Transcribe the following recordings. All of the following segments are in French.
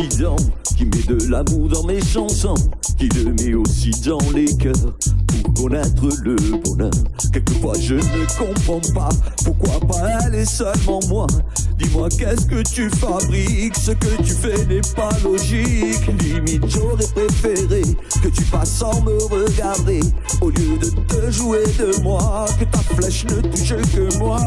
Cupidon qui met de l'amour dans mes chansons, qui le met aussi dans les cœurs pour connaître le bonheur. Quelquefois je ne comprends pas pourquoi pas elle et seulement moi. Dis-moi qu'est-ce que tu fabriques, ce que tu fais n'est pas logique. Limite j'aurais préféré que tu passes sans me regarder, au lieu de te jouer de moi, que ta flèche ne touche que moi.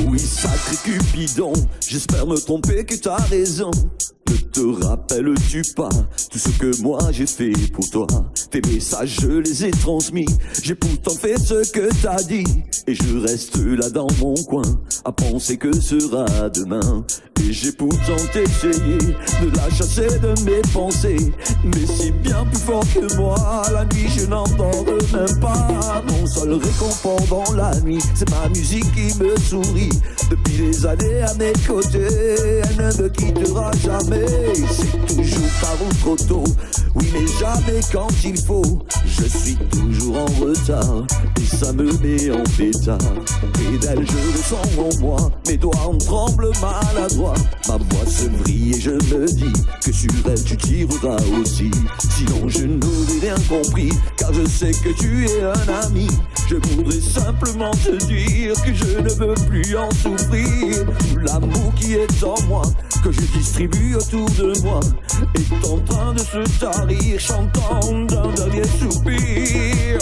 Oui, sacré Cupidon, j'espère me tromper que t'as raison. Ne te rappelles-tu pas tout ce que moi j'ai fait pour toi? Tes messages je les ai transmis, j'ai pourtant fait ce que t'as dit, et je reste là dans mon coin à penser que sera demain. Et j'ai pourtant essayé de la chasser de mes pensées, mais c'est bien plus fort que moi. La nuit je n'endors même pas. Mon seul réconfort dans la nuit, c'est ma musique qui me sourit. Depuis des années à mes côtés, elle ne me quittera jamais. C'est toujours tard ou trop tôt, oui mais jamais quand il faut. Je suis toujours en retard et ça me met en pétard. Et d'elle je le sens en moi, mes doigts en tremblent maladroits. Ma voix se vrille et je me dis que sur elle tu tireras aussi. Sinon je n'aurais rien compris, car je sais que tu es un ami. Je voudrais simplement te dire que je ne veux plus en souffrir. Tout l'amour qui est en moi, que je distribue autour de moi, est en train de se tarir, chantant d'un dernier soupir.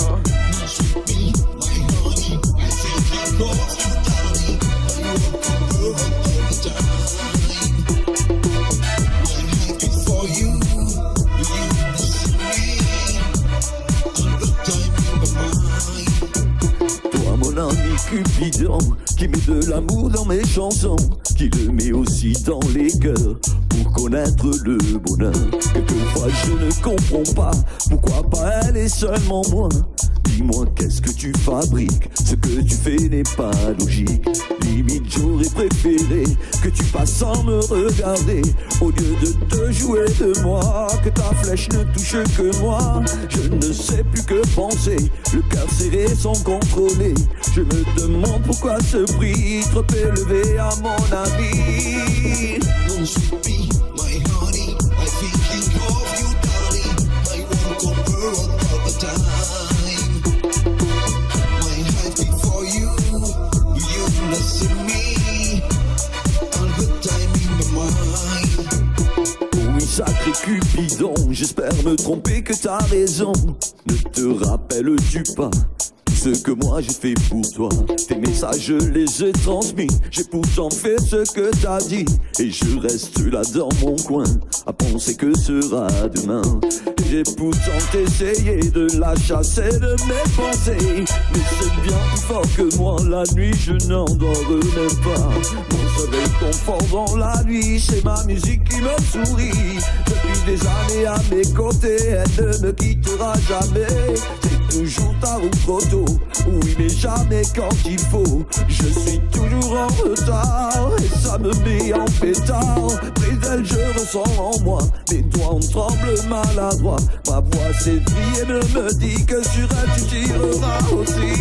Toi mon ami Cupidon, qui met de l'amour dans mes chansons, qui le met aussi dans les cœurs pour connaître le bonheur. Quelquefois je ne comprends pas pourquoi pas elle et seulement moi. Dis-moi qu'est-ce que tu fabriques, ce que tu fais n'est pas logique. Limite j'aurais préféré que tu passes sans me regarder, au lieu de te jouer de moi, que ta flèche ne touche que moi. Je ne sais plus que penser, le cœur serré sans contrôler. Je me demande pourquoi ce prix trop élevé à mon avis. Don't you be my honey, I thinking of you darling, I won't compare all the time. My heart before you, you listen me, all the time in my mind. Oui, sacré Cupidon, j'espère me tromper que t'as raison. Ne te rappelles-tu pas ce que moi j'ai fait pour toi? Tes messages je les ai transmis, j'ai pourtant fait ce que t'as dit, et je reste là dans mon coin à penser que sera demain. J'ai pourtant essayé de la chasser de mes pensées, mais c'est bien plus fort que moi. La nuit je n'endors même pas. Mon seul réconfort dans la nuit, c'est ma musique qui me sourit. Depuis des années à mes côtés, elle ne me quittera jamais. C'est toujours tard ou trop tôt, oui mais jamais quand il faut. Je suis toujours en retard et ça me met en pétard. Près d'elle je ressens en moi, mes doigts en tremblent maladroits. Ma voix s'étrie et me dit que sur elle tu tireras aussi.